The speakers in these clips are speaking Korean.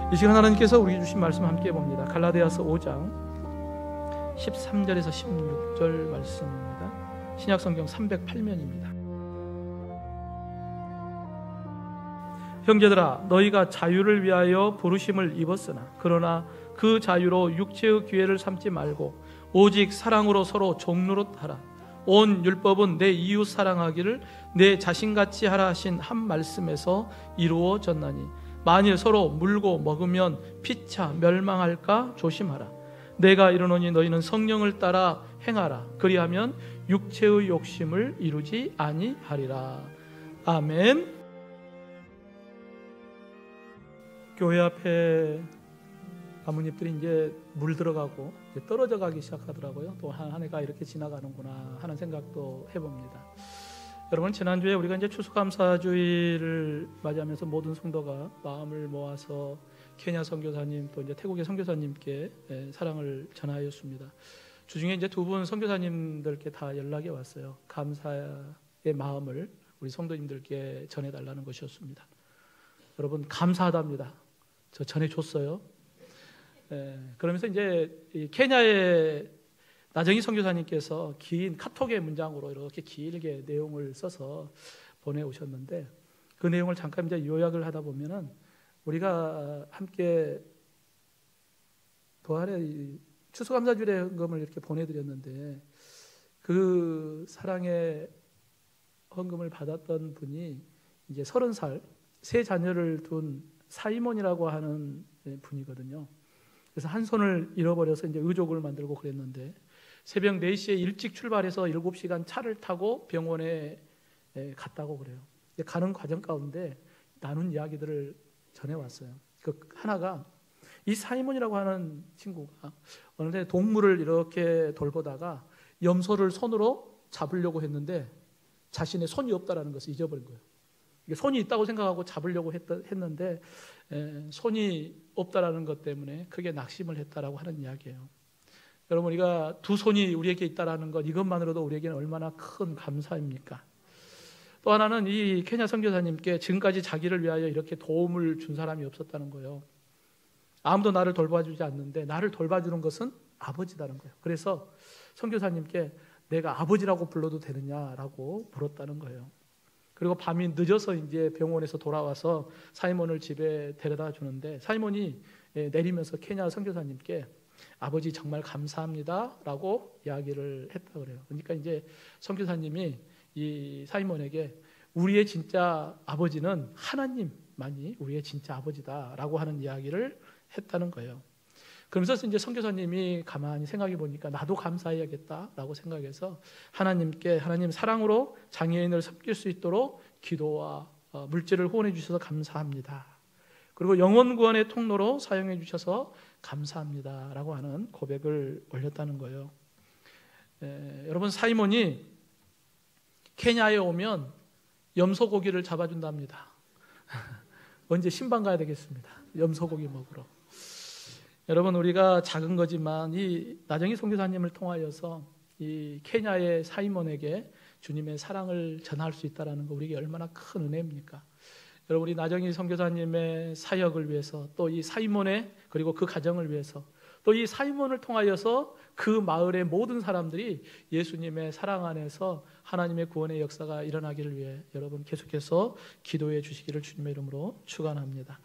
이 시간 하나님께서 우리에게 주신 말씀 함께 봅니다. 갈라디아서 5장 13절에서 16절 말씀입니다. 신약성경 308면입니다. 형제들아, 너희가 자유를 위하여 부르심을 입었으나 그러나 그 자유로 육체의 기회를 삼지 말고 오직 사랑으로 서로 종노릇하라. 온 율법은 내 이웃 사랑하기를 내 자신같이 하라 하신 한 말씀에서 이루어졌나니 만일 서로 물고 먹으면 피차 멸망할까 조심하라. 내가 이르노니 너희는 성령을 따라 행하라. 그리하면 육체의 욕심을 이루지 아니하리라. 아멘. 교회 앞에 나뭇잎들이 이제 물 들어가고 이제 떨어져 가기 시작하더라고요. 또 한 해가 이렇게 지나가는구나 하는 생각도 해봅니다. 여러분, 지난주에 우리가 이제 추수감사주의를 맞이하면서 모든 성도가 마음을 모아서 케냐 선교사님 또 이제 태국의 선교사님께 사랑을 전하였습니다. 주중에 이제 두 분 선교사님들께 다 연락이 왔어요. 감사의 마음을 우리 성도님들께 전해달라는 것이었습니다. 여러분, 감사하답니다. 저 전해줬어요. 그러면서 이제 이 케냐의 나정희 선교사님께서 긴 카톡의 문장으로 이렇게 길게 내용을 써서 보내오셨는데 그 내용을 잠깐 이제 요약을 하다 보면은 우리가 함께 도안에 추수감사주례 헌금을 이렇게 보내드렸는데 그 사랑의 헌금을 받았던 분이 이제 30살 세 자녀를 둔 사이몬이라고 하는 분이거든요. 그래서 한 손을 잃어버려서 이제 의족을 만들고 그랬는데 새벽 4시에 일찍 출발해서 7시간 차를 타고 병원에 갔다고 그래요. 가는 과정 가운데 나눈 이야기들을 전해왔어요. 그 하나가 이 사이몬이라고 하는 친구가 어느 날 동물을 이렇게 돌보다가 염소를 손으로 잡으려고 했는데 자신의 손이 없다는 것을 잊어버린 거예요. 손이 있다고 생각하고 잡으려고 했는데 손이 없다라는 것 때문에 크게 낙심을 했다라고 하는 이야기예요. 여러분, 우리가 두 손이 우리에게 있다라는 것, 이것만으로도 우리에게는 얼마나 큰 감사입니까? 또 하나는 이 케냐 선교사님께 지금까지 자기를 위하여 이렇게 도움을 준 사람이 없었다는 거예요. 아무도 나를 돌봐주지 않는데 나를 돌봐주는 것은 아버지다는 거예요. 그래서 선교사님께 내가 아버지라고 불러도 되느냐라고 물었다는 거예요. 그리고 밤이 늦어서 이제 병원에서 돌아와서 사이몬을 집에 데려다 주는데 사이몬이 내리면서 케냐 선교사님께 아버지 정말 감사합니다라고 이야기를 했다 그래요. 그러니까 이제 선교사님이 이 사이몬에게 우리의 진짜 아버지는 하나님만이 우리의 진짜 아버지다라고 하는 이야기를 했다는 거예요. 그러면서 이제 선교사님이 가만히 생각해 보니까 나도 감사해야겠다라고 생각해서 하나님께 하나님 사랑으로 장애인을 섬길 수 있도록 기도와 물질을 후원해 주셔서 감사합니다. 그리고 영혼 구원의 통로로 사용해 주셔서 감사합니다라고 하는 고백을 올렸다는 거예요. 여러분, 사이몬이 케냐에 오면 염소 고기를 잡아준답니다. 언제 신방 가야 되겠습니다. 염소 고기 먹으러. 여러분, 우리가 작은 거지만 이 나정희 선교사님을 통하여서 이 케냐의 사이몬에게 주님의 사랑을 전할 수 있다는 거 우리에게 얼마나 큰 은혜입니까? 여러분, 우리 나정희 선교사님의 사역을 위해서 또 이 사이몬의 그리고 그 가정을 위해서 또 이 사이몬을 통하여서 그 마을의 모든 사람들이 예수님의 사랑 안에서 하나님의 구원의 역사가 일어나기를 위해 여러분 계속해서 기도해 주시기를 주님의 이름으로 축원합니다.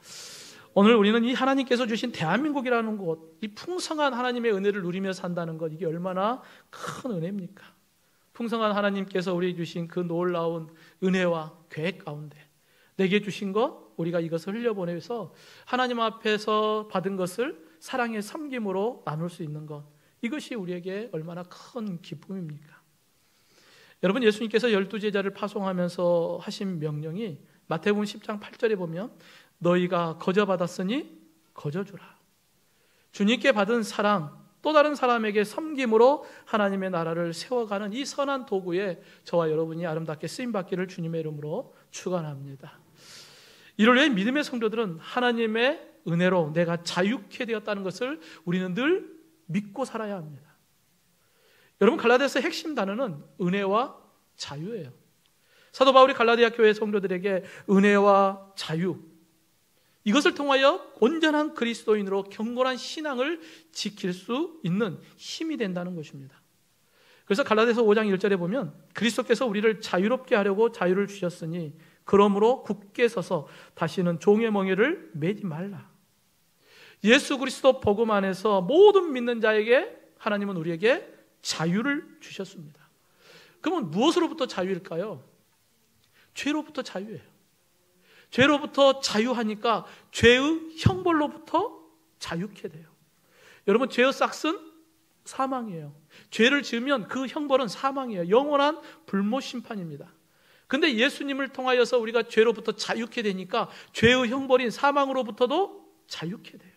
오늘 우리는 이 하나님께서 주신 대한민국이라는 곳, 이 풍성한 하나님의 은혜를 누리며 산다는 것, 이게 얼마나 큰 은혜입니까? 풍성한 하나님께서 우리에게 주신 그 놀라운 은혜와 계획 가운데 내게 주신 것, 우리가 이것을 흘려보내서 하나님 앞에서 받은 것을 사랑의 섬김으로 나눌 수 있는 것, 이것이 우리에게 얼마나 큰 기쁨입니까? 여러분, 예수님께서 12제자를 파송하면서 하신 명령이 마태복음 10장 8절에 보면 너희가 거저 받았으니 거저 주라. 주님께 받은 사랑, 또 다른 사람에게 섬김으로 하나님의 나라를 세워가는 이 선한 도구에 저와 여러분이 아름답게 쓰임받기를 주님의 이름으로 축원합니다. 이를 위해 믿음의 성도들은 하나님의 은혜로 내가 자유케 되었다는 것을 우리는 늘 믿고 살아야 합니다. 여러분, 갈라디아서의 핵심 단어는 은혜와 자유예요. 사도 바울이 갈라디아 교회 성도들에게 은혜와 자유, 이것을 통하여 온전한 그리스도인으로 경건한 신앙을 지킬 수 있는 힘이 된다는 것입니다. 그래서 갈라디아서 5장 1절에 보면 그리스도께서 우리를 자유롭게 하려고 자유를 주셨으니 그러므로 굳게 서서 다시는 종의 멍에를 매지 말라. 예수 그리스도 복음 안에서 모든 믿는 자에게 하나님은 우리에게 자유를 주셨습니다. 그러면 무엇으로부터 자유일까요? 죄로부터 자유예요. 죄로부터 자유하니까 죄의 형벌로부터 자유케 돼요. 여러분, 죄의 싹은 사망이에요. 죄를 지으면 그 형벌은 사망이에요. 영원한 불모 심판입니다. 근데 예수님을 통하여서 우리가 죄로부터 자유케 되니까 죄의 형벌인 사망으로부터도 자유케 돼요.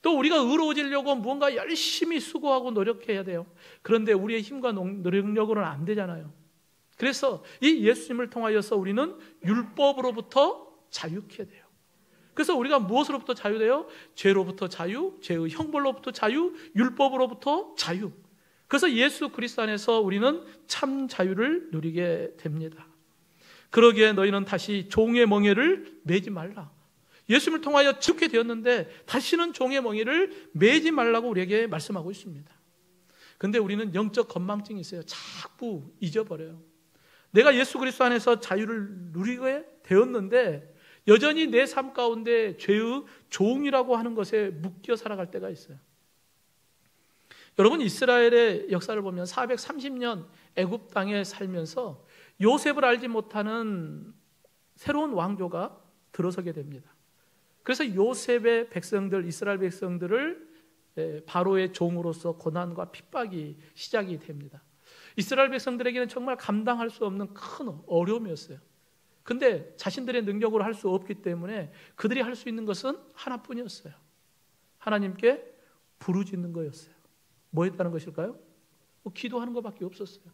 또 우리가 의로워지려고 무언가 열심히 수고하고 노력해야 돼요. 그런데 우리의 힘과 노력으로는 안 되잖아요. 그래서 이 예수님을 통하여서 우리는 율법으로부터 자유케 돼요. 그래서 우리가 무엇으로부터 자유돼요? 죄로부터 자유, 죄의 형벌로부터 자유, 율법으로부터 자유. 그래서 예수 그리스도 안에서 우리는 참 자유를 누리게 됩니다. 그러기에 너희는 다시 종의 멍에를 매지 말라. 예수님을 통하여 죽게 되었는데 다시는 종의 멍에를 매지 말라고 우리에게 말씀하고 있습니다. 그런데 우리는 영적 건망증이 있어요. 자꾸 잊어버려요. 내가 예수 그리스도 안에서 자유를 누리게 되었는데 여전히 내 삶 가운데 죄의 종이라고 하는 것에 묶여 살아갈 때가 있어요. 여러분, 이스라엘의 역사를 보면 430년 애굽 땅에 살면서 요셉을 알지 못하는 새로운 왕조가 들어서게 됩니다. 그래서 요셉의 백성들, 이스라엘 백성들을 바로의 종으로서 고난과 핍박이 시작이 됩니다. 이스라엘 백성들에게는 정말 감당할 수 없는 큰 어려움이었어요. 근데 자신들의 능력으로 할 수 없기 때문에 그들이 할 수 있는 것은 하나뿐이었어요. 하나님께 부르짖는 거였어요. 뭐 했다는 것일까요? 기도하는 것밖에 없었어요.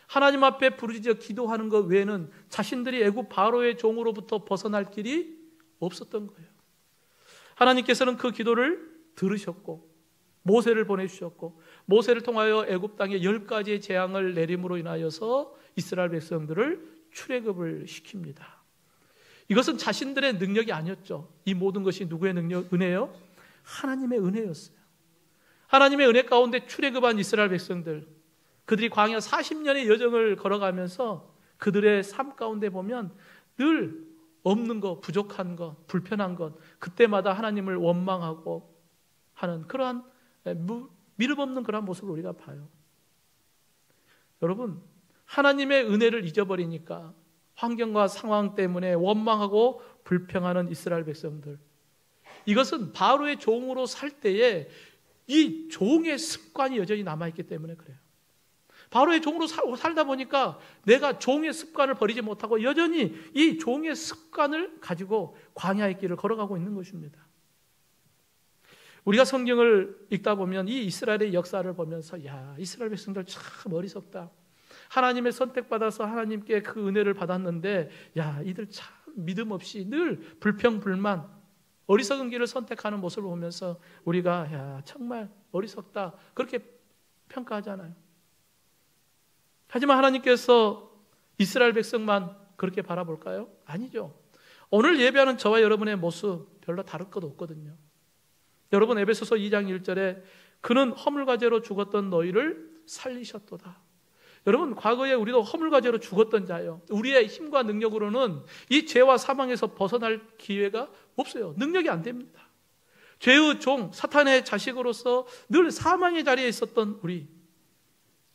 하나님 앞에 부르짖어 기도하는 것 외에는 자신들이 애굽 바로의 종으로부터 벗어날 길이 없었던 거예요. 하나님께서는 그 기도를 들으셨고 모세를 보내주셨고 모세를 통하여 애굽 땅에 10가지의 재앙을 내림으로 인하여서 이스라엘 백성들을 출애굽을 시킵니다. 이것은 자신들의 능력이 아니었죠. 이 모든 것이 누구의 은혜요? 하나님의 은혜였어요. 하나님의 은혜 가운데 출애굽한 이스라엘 백성들, 그들이 광야 40년의 여정을 걸어가면서 그들의 삶 가운데 보면 늘 없는 것, 부족한 것, 불편한 것, 그때마다 하나님을 원망하고 하는 그러한 믿음 없는 그러한 모습을 우리가 봐요. 여러분, 하나님의 은혜를 잊어버리니까 환경과 상황 때문에 원망하고 불평하는 이스라엘 백성들, 이것은 바로의 종으로 살 때에 이 종의 습관이 여전히 남아있기 때문에 그래요. 바로의 종으로 살다 보니까 내가 종의 습관을 버리지 못하고 여전히 이 종의 습관을 가지고 광야의 길을 걸어가고 있는 것입니다. 우리가 성경을 읽다 보면 이 이스라엘의 역사를 보면서 야, 이스라엘 백성들 참 어리석다. 하나님의 선택받아서 하나님께 그 은혜를 받았는데 야, 이들 참 믿음 없이 늘 불평불만 어리석은 길을 선택하는 모습을 보면서 우리가 야, 정말 어리석다 그렇게 평가하잖아요. 하지만 하나님께서 이스라엘 백성만 그렇게 바라볼까요? 아니죠. 오늘 예배하는 저와 여러분의 모습 별로 다를 것 없거든요. 여러분, 에베소서 2장 1절에 그는 허물과 죄로 죽었던 너희를 살리셨도다. 여러분, 과거에 우리도 허물과 죄로 죽었던 자예요. 우리의 힘과 능력으로는 이 죄와 사망에서 벗어날 기회가 없어요. 능력이 안 됩니다. 죄의 종, 사탄의 자식으로서 늘 사망의 자리에 있었던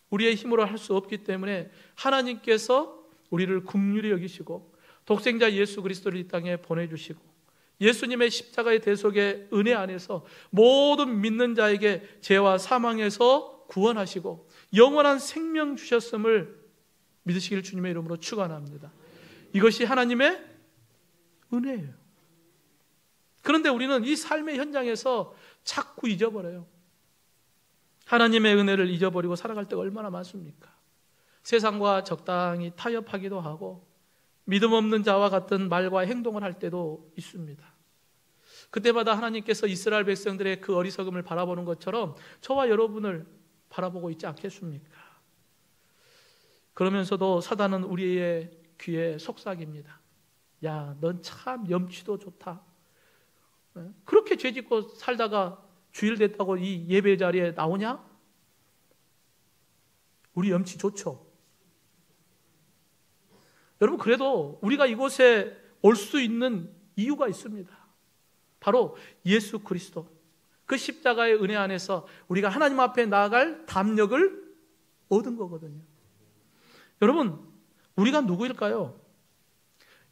우리의 힘으로 할 수 없기 때문에 하나님께서 우리를 긍휼히 여기시고 독생자 예수 그리스도를 이 땅에 보내주시고 예수님의 십자가의 대속의 은혜 안에서 모든 믿는 자에게 죄와 사망에서 구원하시고 영원한 생명 주셨음을 믿으시길 주님의 이름으로 축원합니다. 이것이 하나님의 은혜예요. 그런데 우리는 이 삶의 현장에서 자꾸 잊어버려요. 하나님의 은혜를 잊어버리고 살아갈 때가 얼마나 많습니까? 세상과 적당히 타협하기도 하고 믿음 없는 자와 같은 말과 행동을 할 때도 있습니다. 그때마다 하나님께서 이스라엘 백성들의 그 어리석음을 바라보는 것처럼 저와 여러분을 바라보고 있지 않겠습니까? 그러면서도 사단은 우리의 귀에 속삭입니다. 야, 넌 참 염치도 좋다. 그렇게 죄짓고 살다가 주일 됐다고 이 예배 자리에 나오냐? 우리 염치 좋죠? 여러분, 그래도 우리가 이곳에 올 수 있는 이유가 있습니다. 바로 예수 그리스도, 그 십자가의 은혜 안에서 우리가 하나님 앞에 나아갈 담력을 얻은 거거든요. 여러분, 우리가 누구일까요?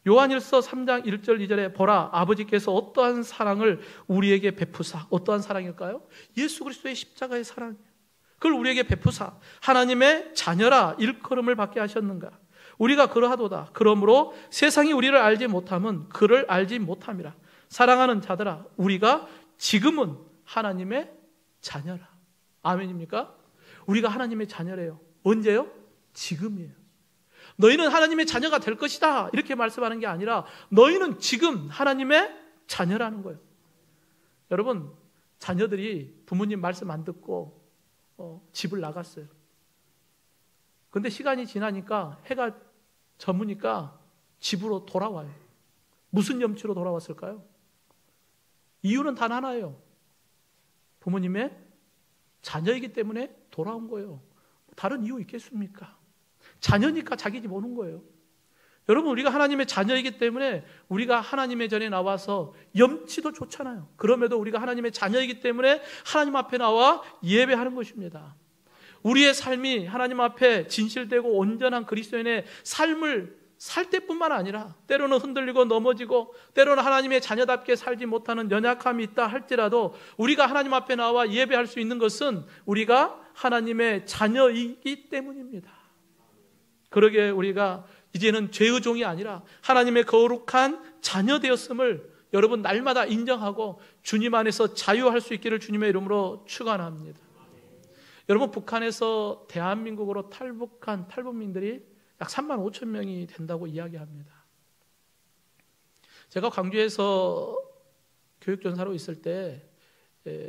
요한일서 3장 1절 2절에 보라, 아버지께서 어떠한 사랑을 우리에게 베푸사. 어떠한 사랑일까요? 예수 그리스도의 십자가의 사랑이에요. 그걸 우리에게 베푸사 하나님의 자녀라 일컬음을 받게 하셨는가. 우리가 그러하도다. 그러므로 세상이 우리를 알지 못함은 그를 알지 못함이라. 사랑하는 자들아, 우리가 지금은 하나님의 자녀라. 아멘입니까? 우리가 하나님의 자녀래요. 언제요? 지금이에요. 너희는 하나님의 자녀가 될 것이다, 이렇게 말씀하는 게 아니라 너희는 지금 하나님의 자녀라는 거예요. 여러분, 자녀들이 부모님 말씀 안 듣고 집을 나갔어요. 근데 시간이 지나니까 해가 저무니까 집으로 돌아와요. 무슨 염치로 돌아왔을까요? 이유는 단 하나예요. 부모님의 자녀이기 때문에 돌아온 거예요. 다른 이유 있겠습니까? 자녀니까 자기 집 오는 거예요. 여러분, 우리가 하나님의 자녀이기 때문에 우리가 하나님의 전에 나와서 염치도 좋잖아요. 그럼에도 우리가 하나님의 자녀이기 때문에 하나님 앞에 나와 예배하는 것입니다. 우리의 삶이 하나님 앞에 진실되고 온전한 그리스도인의 삶을 살 때뿐만 아니라 때로는 흔들리고 넘어지고 때로는 하나님의 자녀답게 살지 못하는 연약함이 있다 할지라도 우리가 하나님 앞에 나와 예배할 수 있는 것은 우리가 하나님의 자녀이기 때문입니다. 그러게 우리가 이제는 죄의 종이 아니라 하나님의 거룩한 자녀 되었음을 여러분 날마다 인정하고 주님 안에서 자유할 수 있기를 주님의 이름으로 축원합니다. 여러분, 북한에서 대한민국으로 탈북한 탈북민들이 약 3만 5천 명이 된다고 이야기합니다. 제가 광주에서 교육전사로 있을 때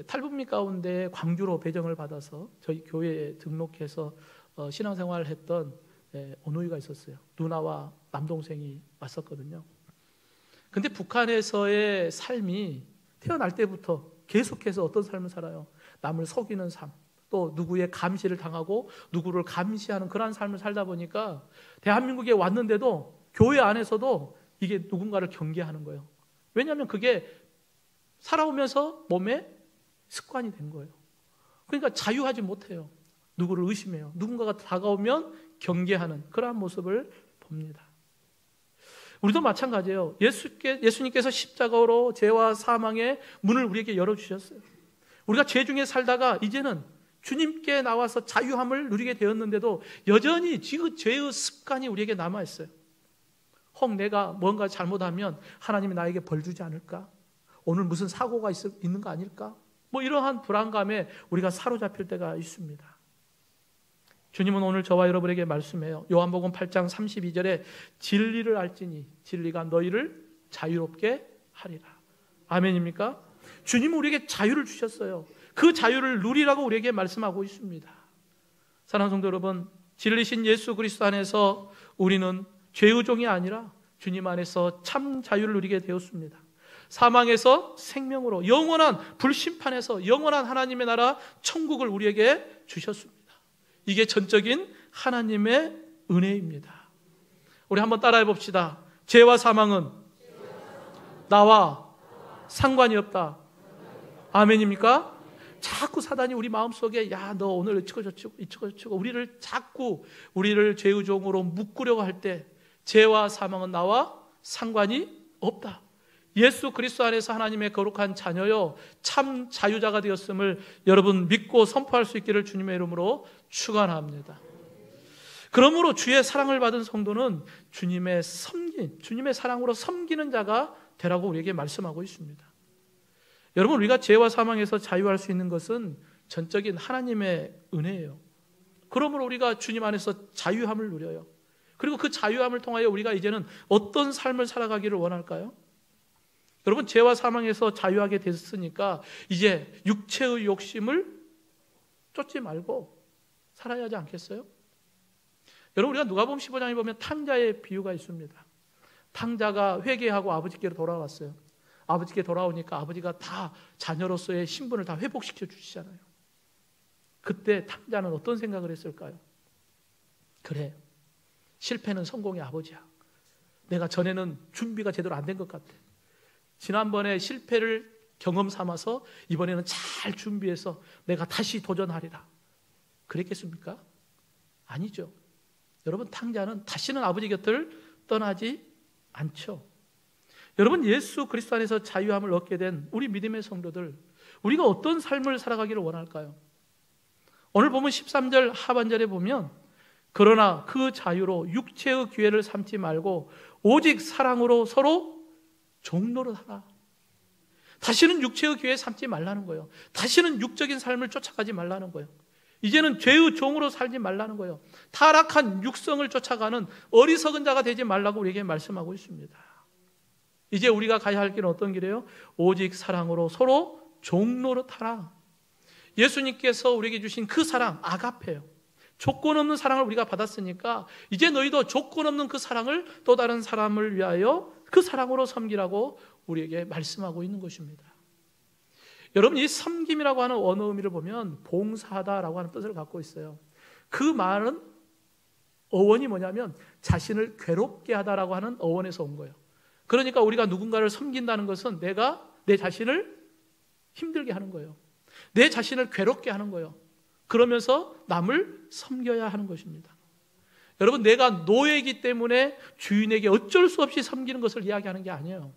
탈북민 가운데 광주로 배정을 받아서 저희 교회에 등록해서 신앙생활을 했던 어노이가 있었어요. 누나와 남동생이 왔었거든요. 근데 북한에서의 삶이 태어날 때부터 계속해서 어떤 삶을 살아요? 남을 속이는 삶, 또 누구의 감시를 당하고 누구를 감시하는 그런 삶을 살다 보니까 대한민국에 왔는데도 교회 안에서도 이게 누군가를 경계하는 거예요. 왜냐하면 그게 살아오면서 몸에 습관이 된 거예요. 그러니까 자유하지 못해요. 누구를 의심해요. 누군가가 다가오면 경계하는 그러한 모습을 봅니다. 우리도 마찬가지예요. 예수님께서 십자가로 죄와 사망의 문을 우리에게 열어주셨어요. 우리가 죄 중에 살다가 이제는 주님께 나와서 자유함을 누리게 되었는데도 여전히 그 죄의 습관이 우리에게 남아있어요. 혹 내가 뭔가 잘못하면 하나님이 나에게 벌 주지 않을까? 오늘 무슨 사고가 있는 거 아닐까? 뭐 이러한 불안감에 우리가 사로잡힐 때가 있습니다. 주님은 오늘 저와 여러분에게 말씀해요. 요한복음 8장 32절에 진리를 알지니 진리가 너희를 자유롭게 하리라. 아멘입니까? 주님은 우리에게 자유를 주셨어요. 그 자유를 누리라고 우리에게 말씀하고 있습니다. 사랑하는 성도 여러분, 진리신 예수 그리스도 안에서 우리는 죄의 종이 아니라 주님 안에서 참 자유를 누리게 되었습니다. 사망에서 생명으로, 영원한 불심판에서 영원한 하나님의 나라 천국을 우리에게 주셨습니다. 이게 전적인 하나님의 은혜입니다. 우리 한번 따라해 봅시다. 죄와 사망은 나와 상관이 없다. 아멘입니까? 자꾸 사단이 우리 마음속에 야, 너 오늘 이치고 우리를 자꾸 우리를 죄의 종으로 묶으려고 할 때 죄와 사망은 나와 상관이 없다. 예수 그리스도 안에서 하나님의 거룩한 자녀요 참 자유자가 되었음을 여러분 믿고 선포할 수 있기를 주님의 이름으로 축원합니다. 그러므로 주의 사랑을 받은 성도는 주님의 사랑으로 섬기는 자가 되라고 우리에게 말씀하고 있습니다. 여러분, 우리가 죄와 사망에서 자유할 수 있는 것은 전적인 하나님의 은혜예요. 그러므로 우리가 주님 안에서 자유함을 누려요. 그리고 그 자유함을 통하여 우리가 이제는 어떤 삶을 살아가기를 원할까요? 여러분, 죄와 사망에서 자유하게 됐으니까 이제 육체의 욕심을 쫓지 말고 살아야 하지 않겠어요? 여러분, 우리가 누가복음 15장에 보면 탕자의 비유가 있습니다. 탕자가 회개하고 아버지께로 돌아왔어요. 아버지께 돌아오니까 아버지가 다 자녀로서의 신분을 다 회복시켜 주시잖아요. 그때 탕자는 어떤 생각을 했을까요? 그래, 실패는 성공의 아버지야. 내가 전에는 준비가 제대로 안 된 것 같아. 지난번에 실패를 경험 삼아서 이번에는 잘 준비해서 내가 다시 도전하리라. 그랬겠습니까? 아니죠. 여러분, 탕자는 다시는 아버지 곁을 떠나지 않죠. 여러분, 예수 그리스도 안에서 자유함을 얻게 된 우리 믿음의 성도들, 우리가 어떤 삶을 살아가기를 원할까요? 오늘 보면 13절 하반절에 보면, 그러나 그 자유로 육체의 기회를 삼지 말고 오직 사랑으로 서로 종노릇하라. 다시는 육체의 기회 삼지 말라는 거예요. 다시는 육적인 삶을 쫓아가지 말라는 거예요. 이제는 죄의 종으로 살지 말라는 거예요. 타락한 육성을 쫓아가는 어리석은 자가 되지 말라고 우리에게 말씀하고 있습니다. 이제 우리가 가야 할 길은 어떤 길이에요? 오직 사랑으로 서로 종노릇하라. 예수님께서 우리에게 주신 그 사랑, 아가페요. 조건 없는 사랑을 우리가 받았으니까 이제 너희도 조건 없는 그 사랑을 또 다른 사람을 위하여 그 사랑으로 섬기라고 우리에게 말씀하고 있는 것입니다. 여러분, 이 섬김이라고 하는 언어 의미를 보면 봉사하다라고 하는 뜻을 갖고 있어요. 그 말은 어원이 뭐냐면 자신을 괴롭게 하다라고 하는 어원에서 온 거예요. 그러니까 우리가 누군가를 섬긴다는 것은 내가 내 자신을 힘들게 하는 거예요. 내 자신을 괴롭게 하는 거예요. 그러면서 남을 섬겨야 하는 것입니다. 여러분, 내가 노예이기 때문에 주인에게 어쩔 수 없이 섬기는 것을 이야기하는 게 아니에요.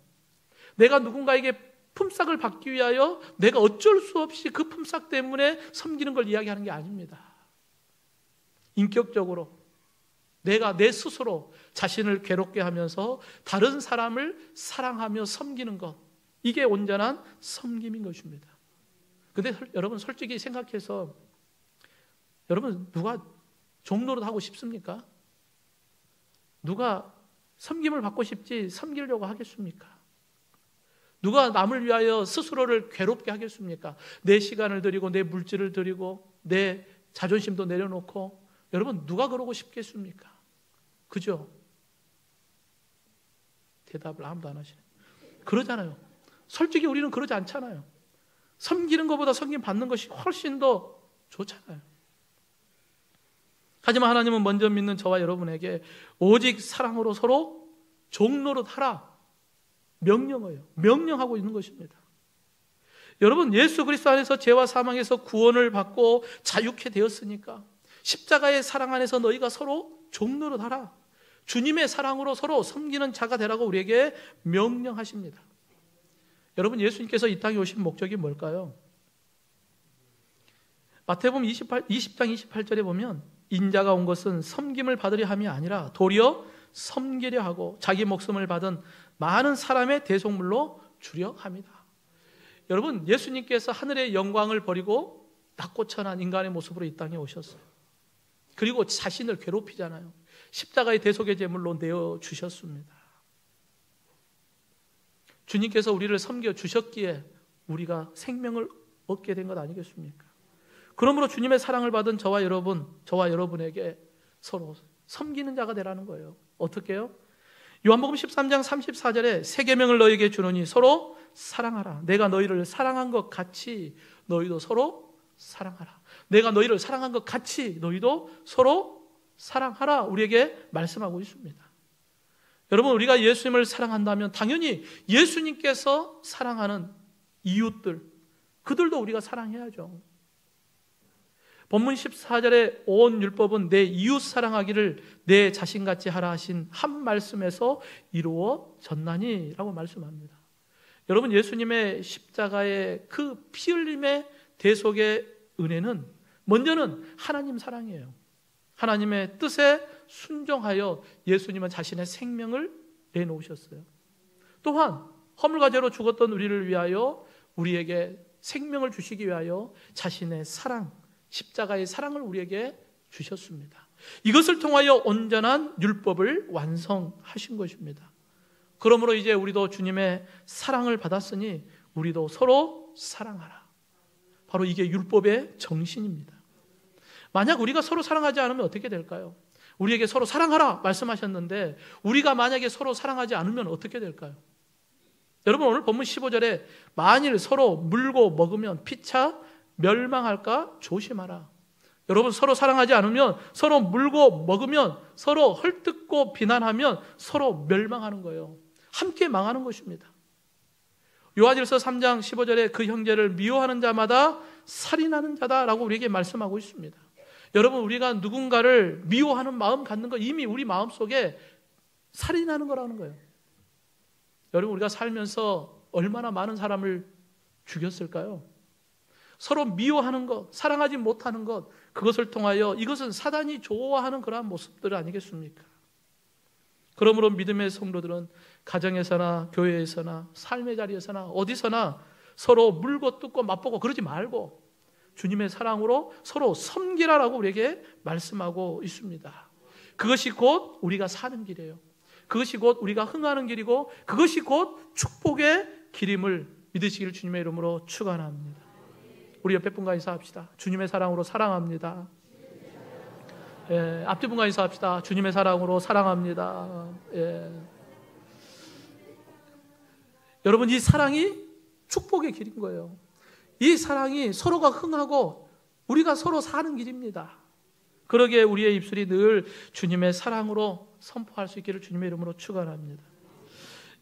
내가 누군가에게 품삯을 받기 위하여 내가 어쩔 수 없이 그 품삯 때문에 섬기는 걸 이야기하는 게 아닙니다. 인격적으로 내가 내 스스로 자신을 괴롭게 하면서 다른 사람을 사랑하며 섬기는 것, 이게 온전한 섬김인 것입니다. 근데 여러분, 솔직히 생각해서 여러분, 누가 종노릇 하고 싶습니까? 누가 섬김을 받고 싶지 섬기려고 하겠습니까? 누가 남을 위하여 스스로를 괴롭게 하겠습니까? 내 시간을 드리고 내 물질을 드리고 내 자존심도 내려놓고, 여러분, 누가 그러고 싶겠습니까? 그죠? 대답을 아무도 안 하시네. 그러잖아요. 솔직히 우리는 그러지 않잖아요. 섬기는 것보다 섬김 받는 것이 훨씬 더 좋잖아요. 하지만 하나님은 먼저 믿는 저와 여러분에게 오직 사랑으로 서로 종노릇하라 명령하고 있는 것입니다. 여러분, 예수 그리스도 안에서 죄와 사망에서 구원을 받고 자유케 되었으니까 십자가의 사랑 안에서 너희가 서로 종노릇하라, 주님의 사랑으로 서로 섬기는 자가 되라고 우리에게 명령하십니다. 여러분, 예수님께서 이 땅에 오신 목적이 뭘까요? 마태복음 20장 28절에 보면 인자가 온 것은 섬김을 받으려 함이 아니라 도리어 섬기려 하고 자기 목숨을 받은 많은 사람의 대속물로 주려 합니다. 여러분, 예수님께서 하늘의 영광을 버리고 낮고 천한 인간의 모습으로 이 땅에 오셨어요. 그리고 자신을 괴롭히잖아요. 십자가의 대속의 제물로 내어주셨습니다. 주님께서 우리를 섬겨주셨기에 우리가 생명을 얻게 된 것 아니겠습니까? 그러므로 주님의 사랑을 받은 저와 여러분에게 서로 섬기는 자가 되라는 거예요. 어떻게 해요? 요한복음 13장 34절에 새 계명을 너희에게 주노니 서로 사랑하라. 내가 너희를 사랑한 것 같이 너희도 서로 사랑하라. 내가 너희를 사랑한 것 같이 너희도 서로 사랑하라. 우리에게 말씀하고 있습니다. 여러분, 우리가 예수님을 사랑한다면 당연히 예수님께서 사랑하는 이웃들, 그들도 우리가 사랑해야죠. 본문 14절에 온 율법은 내 이웃 사랑하기를 내 자신같이 하라 하신 한 말씀에서 이루어졌나니라고 말씀합니다. 여러분, 예수님의 십자가의 그 피 흘림의 대속의 은혜는 먼저는 하나님 사랑이에요. 하나님의 뜻에 순종하여 예수님은 자신의 생명을 내놓으셨어요. 또한 허물과 죄로 죽었던 우리를 위하여 우리에게 생명을 주시기 위하여 자신의 사랑, 십자가의 사랑을 우리에게 주셨습니다. 이것을 통하여 온전한 율법을 완성하신 것입니다. 그러므로 이제 우리도 주님의 사랑을 받았으니 우리도 서로 사랑하라. 바로 이게 율법의 정신입니다. 만약 우리가 서로 사랑하지 않으면 어떻게 될까요? 우리에게 서로 사랑하라 말씀하셨는데 우리가 만약에 서로 사랑하지 않으면 어떻게 될까요? 여러분 오늘 본문 15절에 만일 서로 물고 먹으면 피차 멸망할까 조심하라. 여러분 서로 사랑하지 않으면, 서로 물고 먹으면, 서로 헐뜯고 비난하면 서로 멸망하는 거예요. 함께 망하는 것입니다. 요한일서 3장 15절에 그 형제를 미워하는 자마다 살인하는 자다라고 우리에게 말씀하고 있습니다. 여러분 우리가 누군가를 미워하는 마음 갖는 거 이미 우리 마음속에 살인하는 거라는 거예요. 여러분 우리가 살면서 얼마나 많은 사람을 죽였을까요? 서로 미워하는 것, 사랑하지 못하는 것, 그것을 통하여 이것은 사단이 좋아하는 그러한 모습들 아니겠습니까? 그러므로 믿음의 성도들은 가정에서나 교회에서나 삶의 자리에서나 어디서나 서로 물고 뜯고 맛보고 그러지 말고 주님의 사랑으로 서로 섬기라라고 우리에게 말씀하고 있습니다. 그것이 곧 우리가 사는 길이에요. 그것이 곧 우리가 흥하는 길이고 그것이 곧 축복의 길임을 믿으시길 주님의 이름으로 축원합니다. 우리 옆에 분과 인사합시다. 주님의 사랑으로 사랑합니다. 예, 앞뒤 분과 인사합시다. 주님의 사랑으로 사랑합니다. 예. 여러분 이 사랑이 축복의 길인 거예요. 이 사랑이 서로가 흥하고 우리가 서로 사는 길입니다. 그러기에 우리의 입술이 늘 주님의 사랑으로 선포할 수 있기를 주님의 이름으로 축원합니다.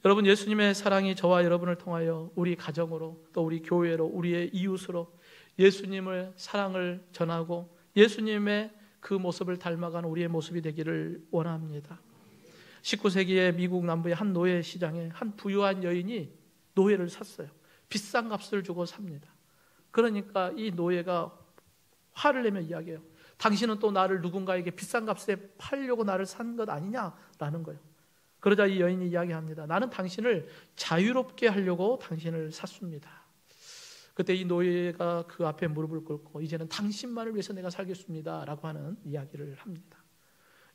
여러분 예수님의 사랑이 저와 여러분을 통하여 우리 가정으로 또 우리 교회로 우리의 이웃으로 예수님의 사랑을 전하고 예수님의 그 모습을 닮아가는 우리의 모습이 되기를 원합니다. 19세기에 미국 남부의 한 노예 시장에 한 부유한 여인이 노예를 샀어요. 비싼 값을 주고 삽니다. 그러니까 이 노예가 화를 내며 이야기해요. 당신은 또 나를 누군가에게 비싼 값에 팔려고 나를 산 것 아니냐라는 거예요. 그러자 이 여인이 이야기합니다. 나는 당신을 자유롭게 하려고 당신을 샀습니다. 그때 이 노예가 그 앞에 무릎을 꿇고 이제는 당신만을 위해서 내가 살겠습니다 라고 하는 이야기를 합니다.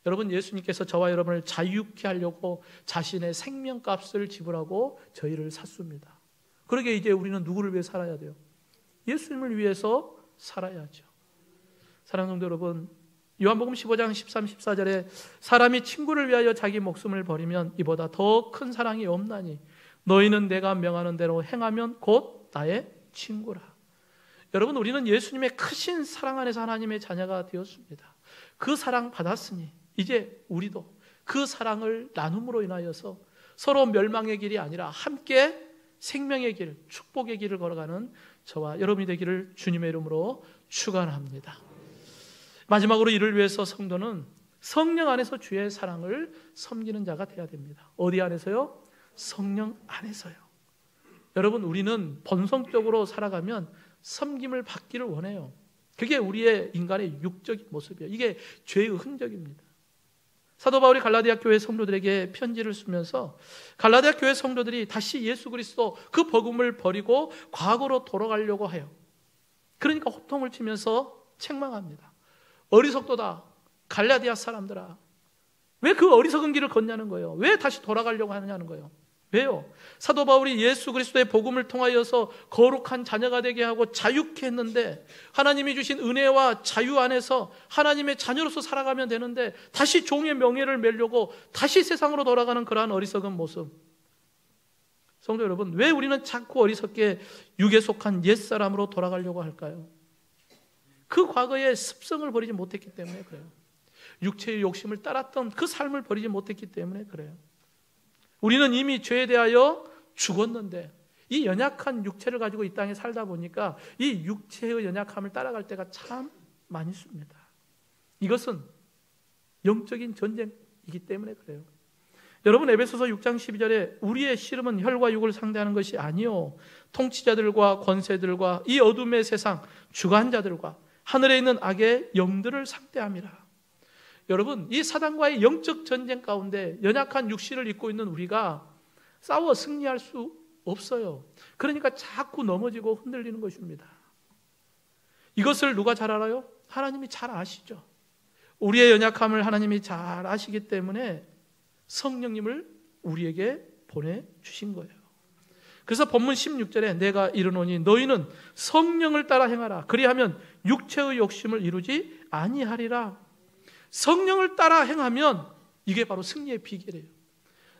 여러분 예수님께서 저와 여러분을 자유케 하려고 자신의 생명값을 지불하고 저희를 샀습니다. 그러게 이제 우리는 누구를 위해 살아야 돼요? 예수님을 위해서 살아야죠. 사랑하는 성도 여러분, 요한복음 15장 13, 14절에 사람이 친구를 위하여 자기 목숨을 버리면 이보다 더 큰 사랑이 없나니 너희는 내가 명하는 대로 행하면 곧 나의 친구라. 여러분 우리는 예수님의 크신 사랑 안에서 하나님의 자녀가 되었습니다. 그 사랑 받았으니 이제 우리도 그 사랑을 나눔으로 인하여서 서로 멸망의 길이 아니라 함께 생명의 길, 축복의 길을 걸어가는 저와 여러분이 되기를 주님의 이름으로 축원합니다. 마지막으로 이를 위해서 성도는 성령 안에서 주의 사랑을 섬기는 자가 되어야 됩니다. 어디 안에서요? 성령 안에서요. 여러분 우리는 본성적으로 살아가면 섬김을 받기를 원해요. 그게 우리의 인간의 육적인 모습이에요. 이게 죄의 흔적입니다. 사도 바울이 갈라디아 교회 성도들에게 편지를 쓰면서 갈라디아 교회 성도들이 다시 예수 그리스도 그 복음을 버리고 과거로 돌아가려고 해요. 그러니까 호통을 치면서 책망합니다. 어리석도다 갈라디아 사람들아, 왜 그 어리석은 길을 걷냐는 거예요. 왜 다시 돌아가려고 하느냐는 거예요. 왜요? 사도 바울이 예수 그리스도의 복음을 통하여서 거룩한 자녀가 되게 하고 자유케 했는데 하나님이 주신 은혜와 자유 안에서 하나님의 자녀로서 살아가면 되는데 다시 종의 명예를 매려고 다시 세상으로 돌아가는 그러한 어리석은 모습. 성도 여러분, 왜 우리는 자꾸 어리석게 육에 속한 옛사람으로 돌아가려고 할까요? 그 과거의 습성을 버리지 못했기 때문에 그래요. 육체의 욕심을 따랐던 그 삶을 버리지 못했기 때문에 그래요. 우리는 이미 죄에 대하여 죽었는데 이 연약한 육체를 가지고 이 땅에 살다 보니까 이 육체의 연약함을 따라갈 때가 참 많이 있습니다. 이것은 영적인 전쟁이기 때문에 그래요. 여러분 에베소서 6장 12절에 우리의 씨름은 혈과 육을 상대하는 것이 아니요 통치자들과 권세들과 이 어둠의 세상 주관자들과 하늘에 있는 악의 영들을 상대함이라. 여러분 이 사단과의 영적 전쟁 가운데 연약한 육신을 입고 있는 우리가 싸워 승리할 수 없어요. 그러니까 자꾸 넘어지고 흔들리는 것입니다. 이것을 누가 잘 알아요? 하나님이 잘 아시죠. 우리의 연약함을 하나님이 잘 아시기 때문에 성령님을 우리에게 보내주신 거예요. 그래서 본문 16절에 내가 이르노니 너희는 성령을 따라 행하라. 그리하면 육체의 욕심을 이루지 아니하리라. 성령을 따라 행하면 이게 바로 승리의 비결이에요.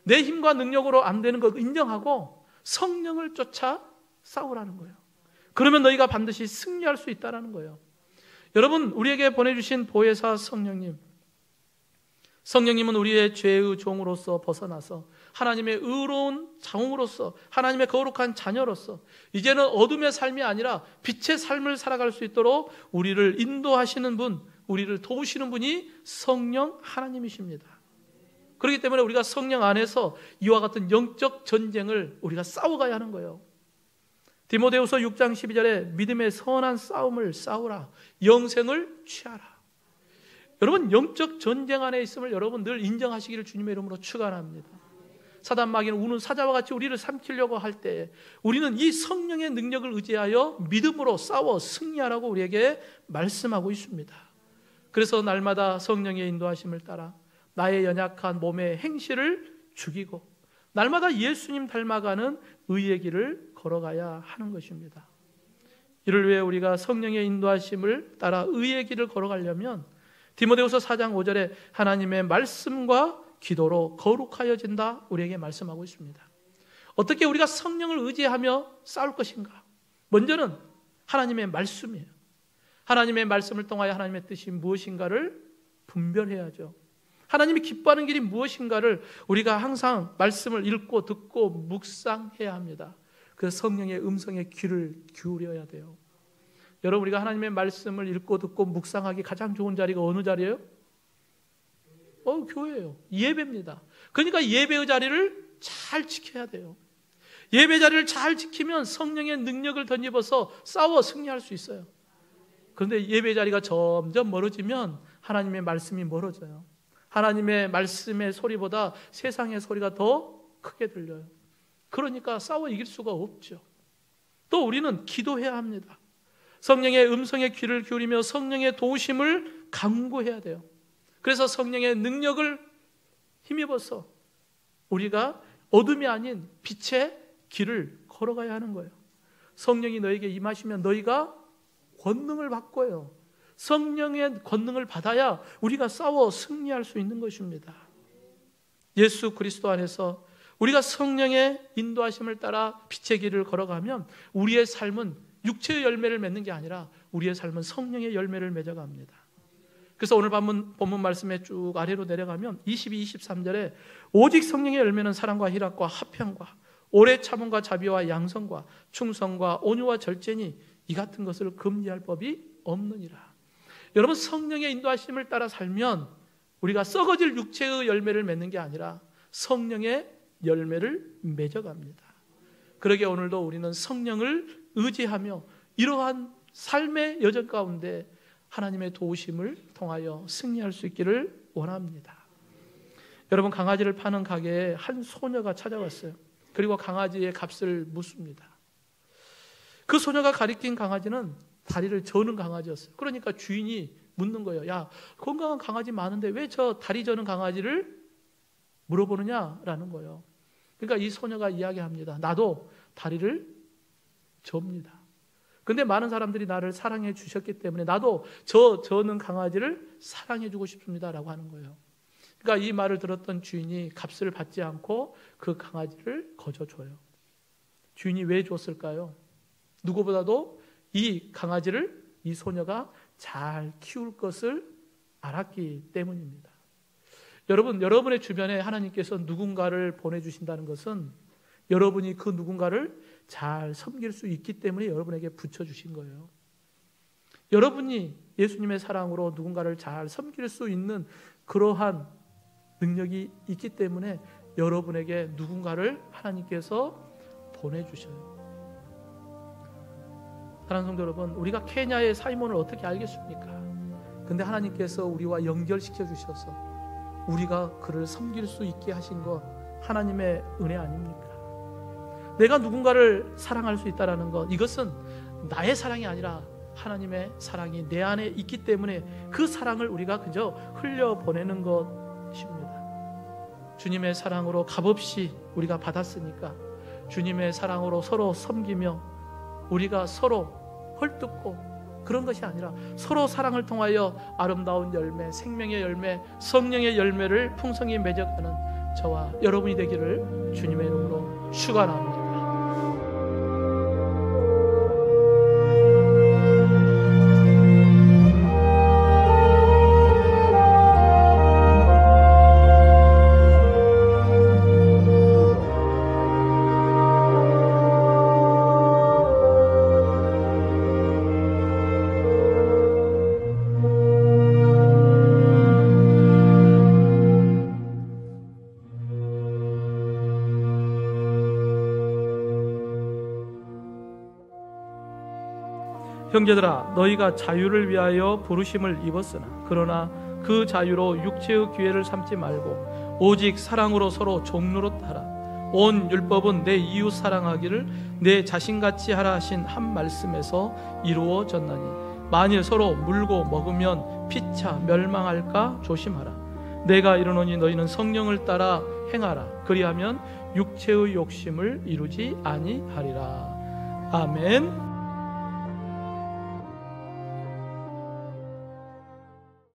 내 힘과 능력으로 안 되는 것 인정하고 성령을 쫓아 싸우라는 거예요. 그러면 너희가 반드시 승리할 수 있다는 거예요. 여러분, 우리에게 보내주신 보혜사 성령님은 우리의 죄의 종으로서 벗어나서 하나님의 의로운 자웅으로서 하나님의 거룩한 자녀로서 이제는 어둠의 삶이 아니라 빛의 삶을 살아갈 수 있도록 우리를 인도하시는 분, 우리를 도우시는 분이 성령 하나님이십니다. 그렇기 때문에 우리가 성령 안에서 이와 같은 영적 전쟁을 우리가 싸워가야 하는 거예요. 디모데후서 6장 12절에 믿음의 선한 싸움을 싸우라, 영생을 취하라. 여러분, 영적 전쟁 안에 있음을 여러분 늘 인정하시기를 주님의 이름으로 축원합니다. 사단 마귀는 우는 사자와 같이 우리를 삼키려고 할 때 우리는 이 성령의 능력을 의지하여 믿음으로 싸워 승리하라고 우리에게 말씀하고 있습니다. 그래서 날마다 성령의 인도하심을 따라 나의 연약한 몸의 행실을 죽이고 날마다 예수님 닮아가는 의의 길을 걸어가야 하는 것입니다. 이를 위해 우리가 성령의 인도하심을 따라 의의 길을 걸어가려면 디모데후서 4장 5절에 하나님의 말씀과 기도로 거룩하여진다 우리에게 말씀하고 있습니다. 어떻게 우리가 성령을 의지하며 싸울 것인가? 먼저는 하나님의 말씀이에요. 하나님의 말씀을 통하여 하나님의 뜻이 무엇인가를 분별해야죠. 하나님이 기뻐하는 길이 무엇인가를 우리가 항상 말씀을 읽고 듣고 묵상해야 합니다. 그 성령의 음성에 귀를 기울여야 돼요. 여러분, 우리가 하나님의 말씀을 읽고 듣고 묵상하기 가장 좋은 자리가 어느 자리예요? 교회예요. 예배입니다. 그러니까 예배의 자리를 잘 지켜야 돼요. 예배 자리를 잘 지키면 성령의 능력을 덧입어서 싸워 승리할 수 있어요. 그런데 예배 자리가 점점 멀어지면 하나님의 말씀이 멀어져요. 하나님의 말씀의 소리보다 세상의 소리가 더 크게 들려요. 그러니까 싸워 이길 수가 없죠. 또 우리는 기도해야 합니다. 성령의 음성에 귀를 기울이며 성령의 도우심을 간구해야 돼요. 그래서 성령의 능력을 힘입어서 우리가 어둠이 아닌 빛의 길을 걸어가야 하는 거예요. 성령이 너에게 임하시면 너희가 권능을 받고요. 성령의 권능을 받아야 우리가 싸워 승리할 수 있는 것입니다. 예수 그리스도 안에서 우리가 성령의 인도하심을 따라 빛의 길을 걸어가면 우리의 삶은 육체의 열매를 맺는 게 아니라 우리의 삶은 성령의 열매를 맺어갑니다. 그래서 오늘 본문 말씀에 쭉 아래로 내려가면 22, 23절에 오직 성령의 열매는 사랑과 희락과 화평과 오래 참음과 자비와 양성과 충성과 온유와 절제니 이 같은 것을 금지할 법이 없느니라. 여러분, 성령의 인도하심을 따라 살면 우리가 썩어질 육체의 열매를 맺는 게 아니라 성령의 열매를 맺어갑니다. 그러기에 오늘도 우리는 성령을 의지하며 이러한 삶의 여정 가운데 하나님의 도우심을 통하여 승리할 수 있기를 원합니다. 여러분, 강아지를 파는 가게에 한 소녀가 찾아왔어요. 그리고 강아지의 값을 묻습니다. 그 소녀가 가리킨 강아지는 다리를 저는 강아지였어요. 그러니까 주인이 묻는 거예요. 야, 건강한 강아지 많은데 왜 저 다리 저는 강아지를 물어보느냐라는 거예요. 그러니까 이 소녀가 이야기합니다. 나도 다리를 접니다. 근데 많은 사람들이 나를 사랑해 주셨기 때문에 나도 저는 강아지를 사랑해 주고 싶습니다라고 하는 거예요. 그러니까 이 말을 들었던 주인이 값을 받지 않고 그 강아지를 거저줘요. 주인이 왜 줬을까요? 누구보다도 이 강아지를 이 소녀가 잘 키울 것을 알았기 때문입니다. 여러분, 여러분의 주변에 하나님께서 누군가를 보내주신다는 것은 여러분이 그 누군가를 잘 섬길 수 있기 때문에 여러분에게 붙여주신 거예요. 여러분이 예수님의 사랑으로 누군가를 잘 섬길 수 있는 그러한 능력이 있기 때문에 여러분에게 누군가를 하나님께서 보내주셔요. 사랑하는 성도 여러분, 우리가 케냐의 사이몬을 어떻게 알겠습니까? 근데 하나님께서 우리와 연결시켜 주셔서 우리가 그를 섬길 수 있게 하신 것 하나님의 은혜 아닙니까? 내가 누군가를 사랑할 수 있다는 것, 이것은 나의 사랑이 아니라 하나님의 사랑이 내 안에 있기 때문에 그 사랑을 우리가 그저 흘려보내는 것입니다. 주님의 사랑으로 값없이 우리가 받았으니까 주님의 사랑으로 서로 섬기며 우리가 서로 헐뜯고 그런 것이 아니라 서로 사랑을 통하여 아름다운 열매, 생명의 열매, 성령의 열매를 풍성히 맺어가는 저와 여러분이 되기를 주님의 이름으로 축원합니다. 형제들아, 너희가 자유를 위하여 부르심을 입었으나 그러나 그 자유로 육체의 기회를 삼지 말고 오직 사랑으로 서로 종노릇 하라. 온 율법은 내 이웃 사랑하기를 내 자신같이 하라 하신 한 말씀에서 이루어졌나니 만일 서로 물고 먹으면 피차 멸망할까 조심하라. 내가 이르노니 너희는 성령을 따라 행하라. 그리하면 육체의 욕심을 이루지 아니하리라. 아멘.